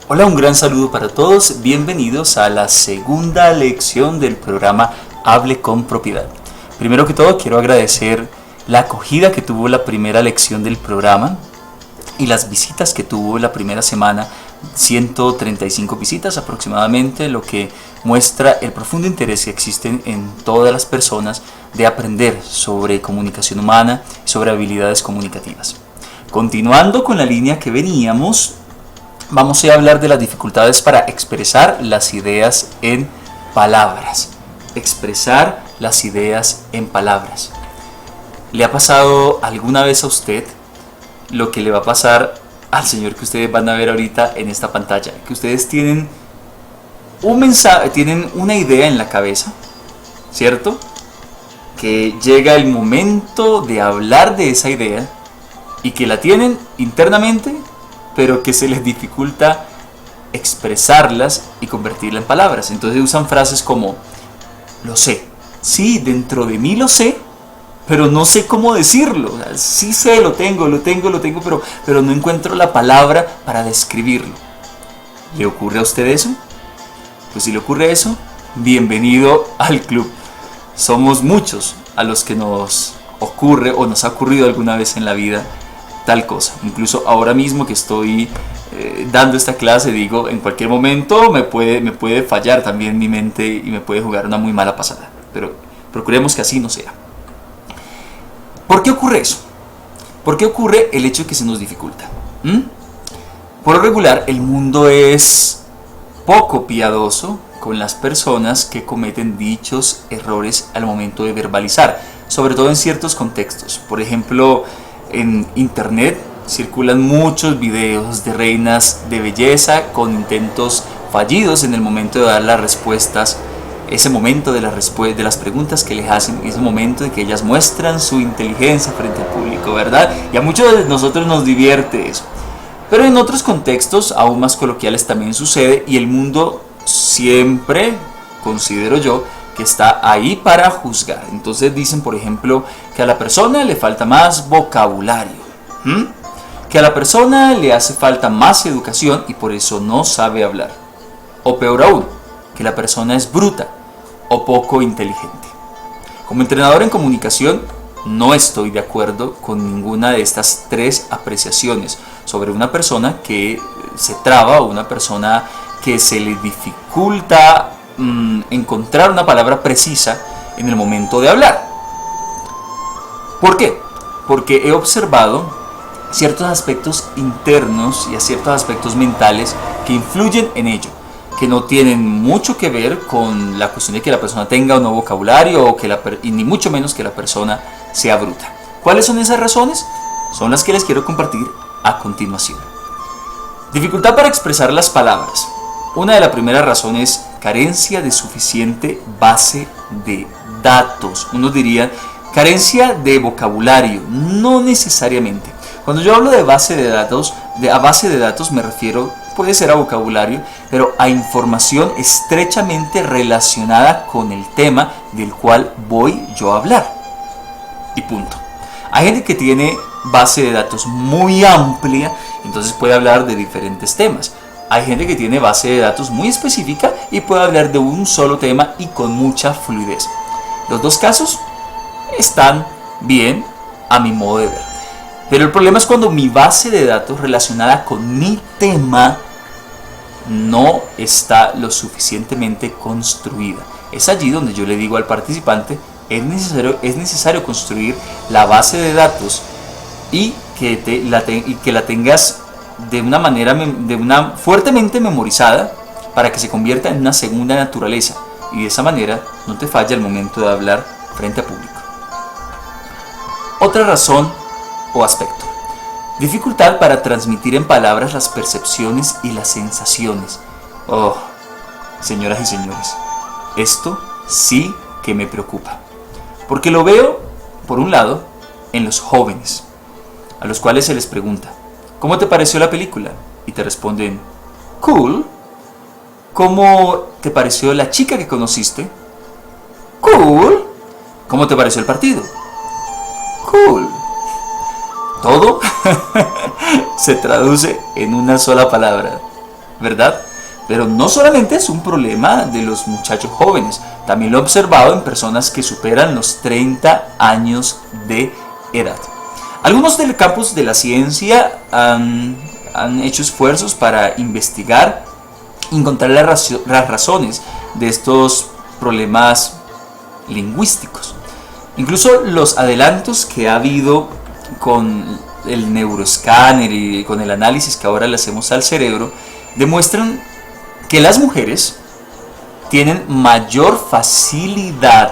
Hola, un gran saludo para todos. Bienvenidos a la segunda lección del programa Hable con Propiedad. Primero que todo, quiero agradecer la acogida que tuvo la primera lección del programa y las visitas que tuvo la primera semana. 135 visitas aproximadamente, lo que muestra el profundo interés que existe en todas las personas de aprender sobre comunicación humana y sobre habilidades comunicativas. Continuando con la línea que veníamos, vamos a hablar de las dificultades para expresar las ideas en palabras. Expresar las ideas en palabras. ¿Le ha pasado alguna vez a usted lo que le va a pasar al señor que ustedes van a ver ahorita en esta pantalla? Que ustedes tienen un mensaje, tienen una idea en la cabeza, ¿cierto? Que llega el momento de hablar de esa idea y que la tienen internamente, pero que se les dificulta expresarlas y convertirla en palabras. Entonces usan frases como: lo sé, sí, dentro de mí lo sé, pero no sé cómo decirlo. O sea, sí sé, lo tengo, pero no encuentro la palabra para describirlo. ¿Le ocurre a usted eso? Pues si le ocurre eso, bienvenido al club. Somos muchos a los que nos ocurre o nos ha ocurrido alguna vez en la vida tal cosa. Incluso ahora mismo que estoy dando esta clase, digo, en cualquier momento me puede fallar también mi mente y me puede jugar una muy mala pasada. Pero procuremos que así no sea. ¿Por qué ocurre eso? ¿Por qué ocurre el hecho de que se nos dificulta? Por lo regular, el mundo es poco piadoso con las personas que cometen dichos errores al momento de verbalizar, sobre todo en ciertos contextos. Por ejemplo, en internet circulan muchos videos de reinas de belleza con intentos fallidos en el momento de dar las respuestas. Ese momento de las preguntas que les hacen, ese momento de que ellas muestran su inteligencia frente al público, ¿verdad? Y a muchos de nosotros nos divierte eso. Pero en otros contextos, aún más coloquiales, también sucede, y el mundo siempre, considero yo, que está ahí para juzgar. Entonces dicen, por ejemplo, que a la persona le falta más vocabulario, que a la persona le hace falta más educación y por eso no sabe hablar. O peor aún, que la persona es bruta o poco inteligente. Como entrenador en comunicación, no estoy de acuerdo con ninguna de estas tres apreciaciones sobre una persona que se traba o una persona que se le dificulta encontrar una palabra precisa en el momento de hablar. ¿Por qué? Porque he observado ciertos aspectos internos y a ciertos aspectos mentales que influyen en ello, que no tienen mucho que ver con la cuestión de que la persona tenga o no vocabulario o y ni mucho menos que la persona sea bruta. ¿Cuáles son esas razones? Son las que les quiero compartir a continuación. Dificultad para expresar las palabras. Una de las primeras razones es carencia de suficiente base de datos. Uno diría carencia de vocabulario, no necesariamente. Cuando yo hablo de base de datos, me refiero, puede ser a vocabulario, pero a información estrechamente relacionada con el tema del cual voy yo a hablar. Y punto. Hay gente que tiene base de datos muy amplia, entonces puede hablar de diferentes temas. Hay gente que tiene base de datos muy específica y puede hablar de un solo tema y con mucha fluidez. Los dos casos están bien a mi modo de ver. Pero el problema es cuando mi base de datos relacionada con mi tema no está lo suficientemente construida. Es allí donde yo le digo al participante: es necesario construir la base de datos y que la tengas de una manera fuertemente memorizada para que se convierta en una segunda naturaleza y de esa manera no te falle al momento de hablar frente a público. Otra razón o aspecto: dificultad para transmitir en palabras las percepciones y las sensaciones. Oh, señoras y señores, esto sí que me preocupa, porque lo veo, por un lado, en los jóvenes, a los cuales se les pregunta: ¿cómo te pareció la película? Y te responden: cool. ¿Cómo te pareció la chica que conociste? Cool. ¿Cómo te pareció el partido? Cool. Todo se traduce en una sola palabra: ¿verdad? Pero no solamente es un problema de los muchachos jóvenes, también lo he observado en personas que superan los 30 años de edad. Algunos del campus de la ciencia han hecho esfuerzos para investigar y encontrar las razones de estos problemas lingüísticos. Incluso los adelantos que ha habido con el neuroescáner y con el análisis que ahora le hacemos al cerebro demuestran que las mujeres tienen mayor facilidad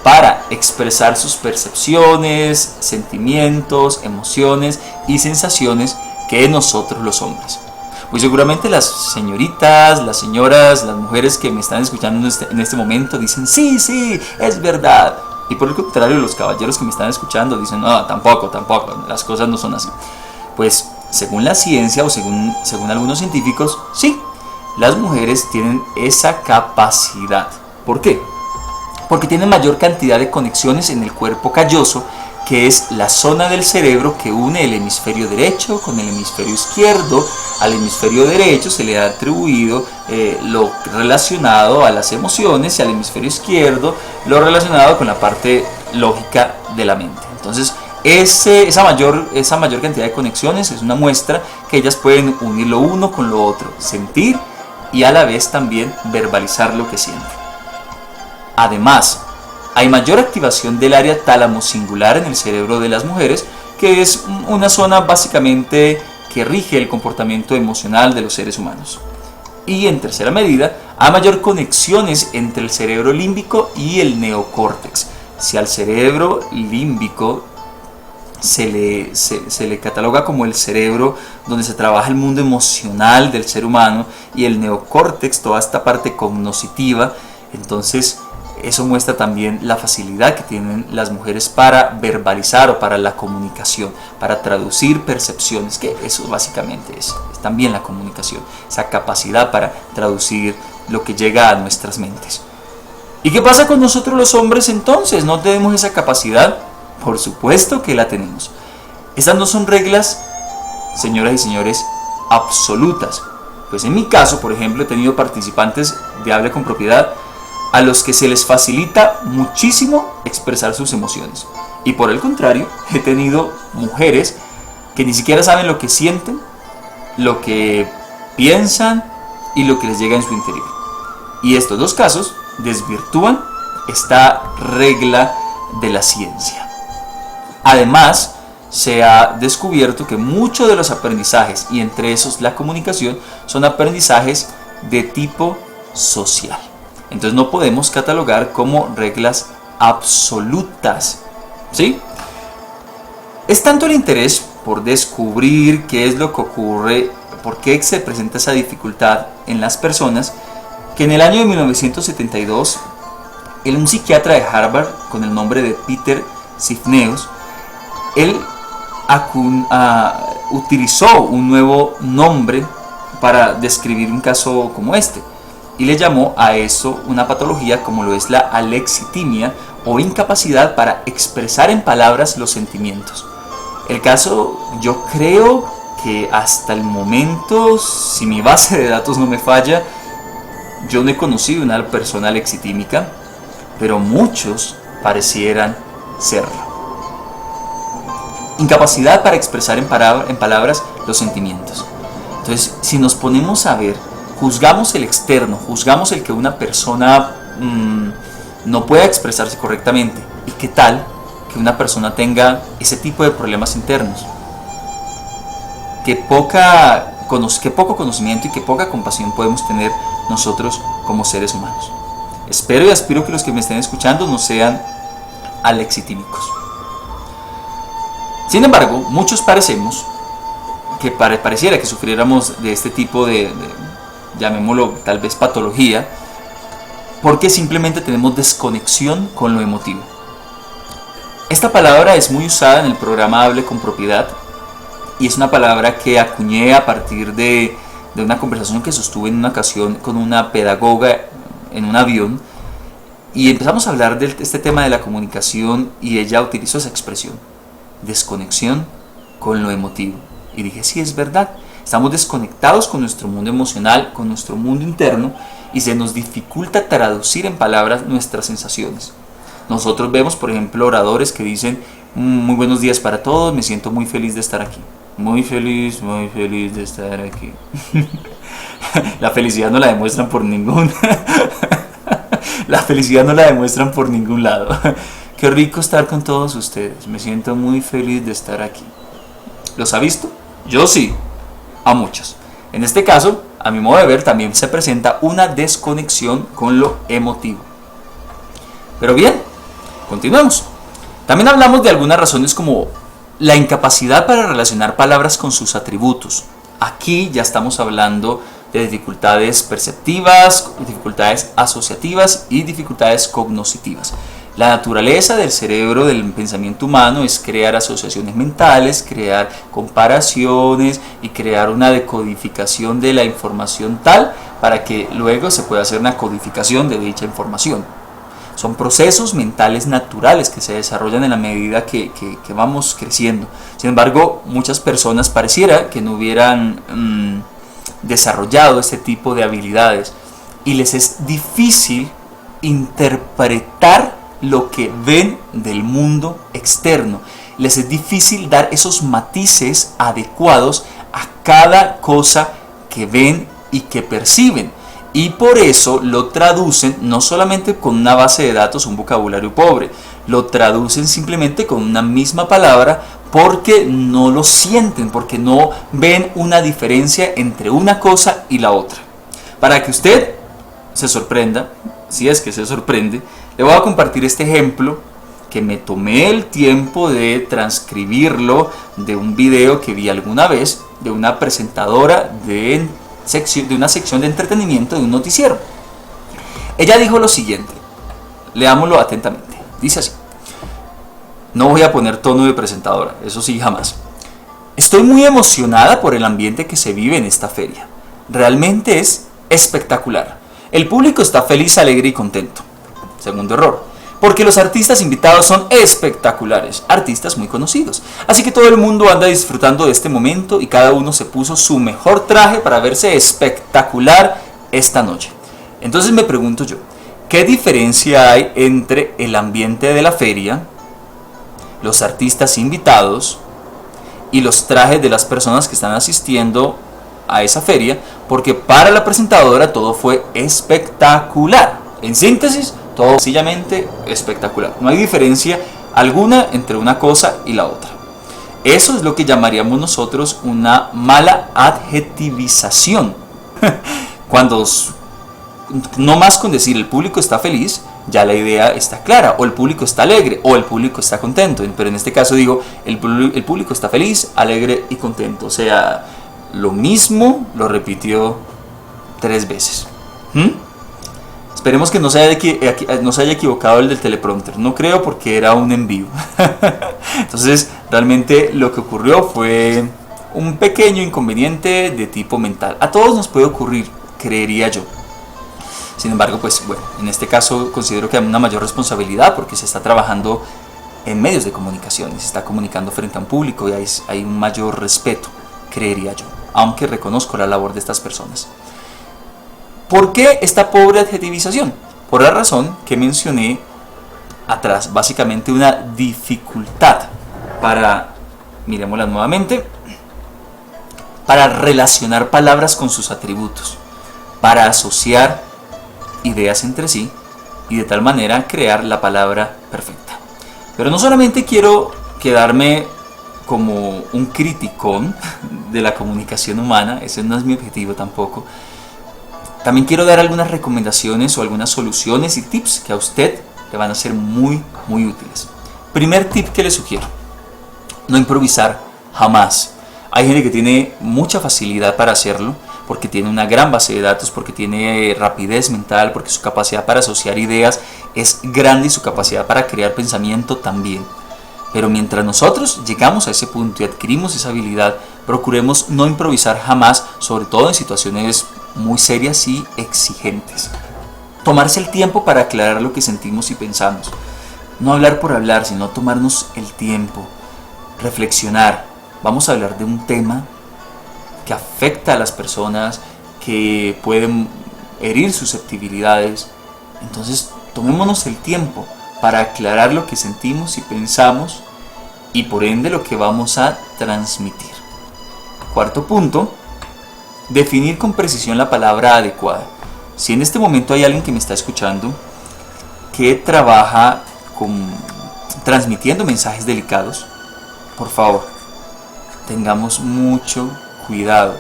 para expresar sus percepciones, sentimientos, emociones y sensaciones que nosotros los hombres. Pues seguramente las señoritas, las señoras, las mujeres que me están escuchando en este momento dicen sí, es verdad. Y por el contrario, los caballeros que me están escuchando dicen no, tampoco, las cosas no son así. Pues según la ciencia o según algunos científicos, sí, las mujeres tienen esa capacidad. ¿Por qué? Porque tienen mayor cantidad de conexiones en el cuerpo calloso, que es la zona del cerebro que une el hemisferio derecho con el hemisferio izquierdo. Al hemisferio derecho se le ha atribuido lo relacionado a las emociones y al hemisferio izquierdo lo relacionado con la parte lógica de la mente. Entonces, esa mayor cantidad de conexiones es una muestra que ellas pueden unir lo uno con lo otro, sentir y a la vez también verbalizar lo que sienten. Además, hay mayor activación del área tálamo singular en el cerebro de las mujeres, que es una zona básicamente que rige el comportamiento emocional de los seres humanos. Y en tercera medida, hay mayor conexiones entre el cerebro límbico y el neocórtex. Si al cerebro límbico se le cataloga como el cerebro donde se trabaja el mundo emocional del ser humano, y el neocórtex, toda esta parte cognoscitiva, entonces eso muestra también la facilidad que tienen las mujeres para verbalizar o para la comunicación, para traducir percepciones, que eso básicamente es también la comunicación, esa capacidad para traducir lo que llega a nuestras mentes. ¿Y qué pasa con nosotros los hombres entonces? ¿No tenemos esa capacidad? Por supuesto que la tenemos. Estas no son reglas, señoras y señores, absolutas. Pues en mi caso, por ejemplo, he tenido participantes de Hable con Propiedad a los que se les facilita muchísimo expresar sus emociones. Y por el contrario, he tenido mujeres que ni siquiera saben lo que sienten, lo que piensan y lo que les llega en su interior. Y estos dos casos desvirtúan esta regla de la ciencia. Además, se ha descubierto que muchos de los aprendizajes, y entre esos la comunicación, son aprendizajes de tipo social. Entonces no podemos catalogar como reglas absolutas, ¿sí? Es tanto el interés por descubrir qué es lo que ocurre, por qué se presenta esa dificultad en las personas, que en el año de 1972, un psiquiatra de Harvard con el nombre de Peter Sifneus, él utilizó un nuevo nombre para describir un caso como este, y le llamó a eso una patología como lo es la alexitimia, o incapacidad para expresar en palabras los sentimientos. El caso, yo creo que hasta el momento, si mi base de datos no me falla, yo no he conocido una persona alexitímica, pero muchos parecieran serlo. Incapacidad para expresar en palabras los sentimientos. Entonces, si nos ponemos a ver, juzgamos el externo, juzgamos el que una persona no pueda expresarse correctamente. ¿Y qué tal que una persona tenga ese tipo de problemas internos? Qué poco conocimiento y qué poca compasión podemos tener nosotros como seres humanos. Espero y aspiro que los que me estén escuchando no sean alexitímicos. Sin embargo, muchos parecemos que pareciera que sufriéramos de este tipo de llamémoslo tal vez patología, porque simplemente tenemos desconexión con lo emotivo. Esta palabra es muy usada en el programa Hable con Propiedad, y es una palabra que acuñé a partir de una conversación que sostuve en una ocasión con una pedagoga en un avión, y empezamos a hablar de este tema de la comunicación, y ella utilizó esa expresión, desconexión con lo emotivo. Y dije, sí, es verdad, Estamos desconectados con nuestro mundo emocional, con nuestro mundo interno, y se nos dificulta traducir en palabras nuestras sensaciones. Nosotros vemos, por ejemplo, oradores que dicen: muy buenos días para todos, me siento muy feliz de estar aquí. Muy feliz de estar aquí. La felicidad no la demuestran por ningún La felicidad no la demuestran por ningún lado. Qué rico estar con todos ustedes, me siento muy feliz de estar aquí. ¿Los ha visto? Yo sí, a muchos. En este caso, a mi modo de ver, también se presenta una desconexión con lo emotivo. Pero bien, continuemos. También hablamos de algunas razones como la incapacidad para relacionar palabras con sus atributos. Aquí ya estamos hablando de dificultades perceptivas, dificultades asociativas y dificultades cognitivas. La naturaleza del cerebro, del pensamiento humano, es crear asociaciones mentales, crear comparaciones y crear una decodificación de la información tal para que luego se pueda hacer una codificación de dicha información. Son procesos mentales naturales que se desarrollan en la medida que vamos creciendo. Sin embargo, muchas personas pareciera que no hubieran desarrollado este tipo de habilidades y les es difícil interpretar lo que ven del mundo externo. Les es difícil dar esos matices adecuados a cada cosa que ven y que perciben. Y por eso lo traducen no solamente con una base de datos, un vocabulario pobre, lo traducen simplemente con una misma palabra porque no lo sienten, porque no ven una diferencia entre una cosa y la otra. Para que usted se sorprenda, si es que se sorprende, le voy a compartir este ejemplo que me tomé el tiempo de transcribirlo de un video que vi alguna vez de una presentadora de una sección de entretenimiento de un noticiero. Ella dijo lo siguiente, leámoslo atentamente, dice así. No voy a poner tono de presentadora, eso sí, jamás. Estoy muy emocionada por el ambiente que se vive en esta feria. Realmente es espectacular. El público está feliz, alegre y contento. Segundo error, porque los artistas invitados son espectaculares, artistas muy conocidos. Así que todo el mundo anda disfrutando de este momento y cada uno se puso su mejor traje para verse espectacular esta noche. Entonces me pregunto yo, ¿qué diferencia hay entre el ambiente de la feria, los artistas invitados y los trajes de las personas que están asistiendo a esa feria? Porque para la presentadora todo fue espectacular. En síntesis, todo sencillamente espectacular. No hay diferencia alguna entre una cosa y la otra. Eso es lo que llamaríamos nosotros una mala adjetivización. Cuando no más con decir el público está feliz, ya la idea está clara, o el público está alegre, o el público está contento. Pero en este caso digo, el público está feliz, alegre y contento. O sea, lo mismo lo repitió 3 veces. Esperemos que no se haya equivocado el del teleprompter. No creo, porque era un en vivo. Entonces, realmente lo que ocurrió fue un pequeño inconveniente de tipo mental. A todos nos puede ocurrir, creería yo. Sin embargo, pues bueno, en este caso considero que hay una mayor responsabilidad porque se está trabajando en medios de comunicación y se está comunicando frente a un público y hay un mayor respeto, creería yo, aunque reconozco la labor de estas personas. ¿Por qué esta pobre adjetivización? Por la razón que mencioné atrás, básicamente una dificultad para, miremosla nuevamente, para relacionar palabras con sus atributos, para asociar ideas entre sí y de tal manera crear la palabra perfecta. Pero no solamente quiero quedarme como un criticón de la comunicación humana, ese no es mi objetivo tampoco. También quiero dar algunas recomendaciones o algunas soluciones y tips que a usted le van a ser muy, muy útiles. Primer tip que le sugiero: no improvisar jamás. Hay gente que tiene mucha facilidad para hacerlo, porque tiene una gran base de datos, porque tiene rapidez mental, porque su capacidad para asociar ideas es grande y su capacidad para crear pensamiento también. Pero mientras nosotros llegamos a ese punto y adquirimos esa habilidad, procuremos no improvisar jamás, sobre todo en situaciones muy serias y exigentes. Tomarse el tiempo para aclarar lo que sentimos y pensamos. No hablar por hablar, sino tomarnos el tiempo, reflexionar. Vamos a hablar de un tema. que afecta a las personas, que pueden herir susceptibilidades. Entonces, tomémonos el tiempo para aclarar lo que sentimos y pensamos y por ende lo que vamos a transmitir. Cuarto punto, definir con precisión la palabra adecuada. Si en este momento hay alguien que me está escuchando que trabaja transmitiendo mensajes delicados, por favor, tengamos mucho cuidado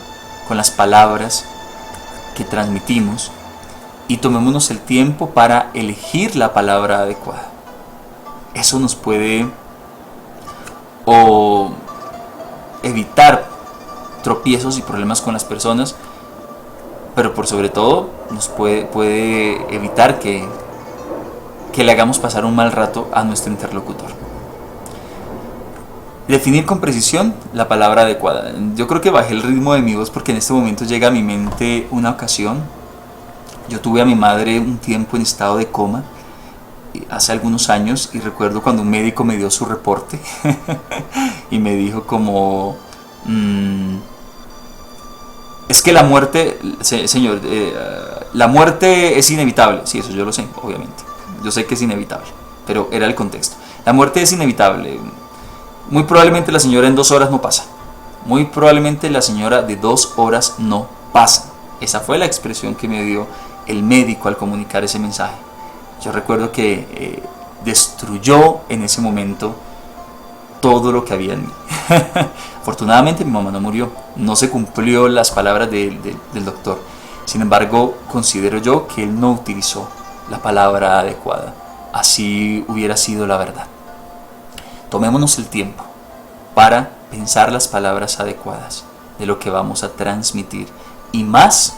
con las palabras que transmitimos y tomémonos el tiempo para elegir la palabra adecuada. Eso nos puede evitar tropiezos y problemas con las personas, pero por sobre todo nos puede evitar que le hagamos pasar un mal rato a nuestro interlocutor. Definir con precisión la palabra adecuada. Yo creo que bajé el ritmo de mi voz porque en este momento llega a mi mente una ocasión. Yo tuve a mi madre un tiempo en estado de coma hace algunos años y recuerdo cuando un médico me dio su reporte y me dijo como es que la muerte, señor, la muerte es inevitable. Sí, eso yo lo sé, obviamente. Yo sé que es inevitable, pero era el contexto. La muerte es inevitable. Muy probablemente la señora en 2 horas no pasa. Muy probablemente la señora de 2 horas no pasa. Esa fue la expresión que me dio el médico al comunicar ese mensaje. Yo recuerdo que destruyó en ese momento todo lo que había en mí. Afortunadamente mi mamá no murió. No se cumplió las palabras del doctor. Sin embargo, considero yo que él no utilizó la palabra adecuada. Así hubiera sido la verdad. Tomémonos el tiempo para pensar las palabras adecuadas de lo que vamos a transmitir, y más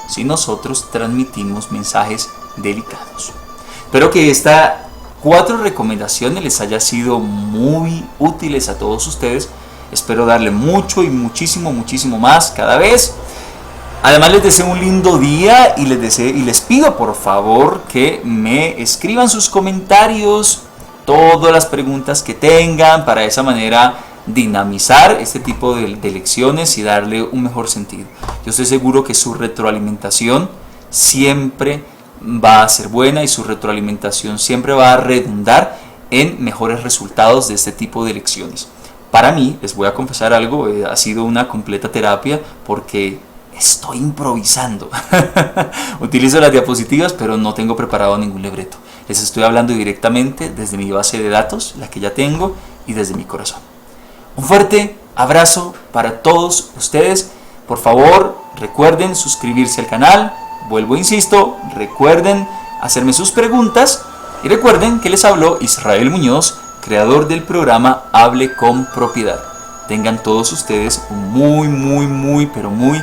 si nosotros transmitimos mensajes delicados. Espero que estas 4 recomendaciones les haya sido muy útiles a todos ustedes. Espero darle mucho y muchísimo más cada vez. Además les deseo un lindo día y les pido por favor que me escriban sus comentarios, todas las preguntas que tengan, para de esa manera dinamizar este tipo de lecciones y darle un mejor sentido. Yo estoy seguro que su retroalimentación siempre va a ser buena y su retroalimentación siempre va a redundar en mejores resultados de este tipo de lecciones. Para mí, les voy a confesar algo, ha sido una completa terapia porque estoy improvisando. Utilizo las diapositivas, pero no tengo preparado ningún libreto. Les estoy hablando directamente desde mi base de datos, la que ya tengo, y desde mi corazón. Un fuerte abrazo para todos ustedes. Por favor, recuerden suscribirse al canal. Vuelvo, insisto, recuerden hacerme sus preguntas. Y recuerden que les habló Israel Muñoz, creador del programa Hable con Propiedad. Tengan todos ustedes un muy, pero muy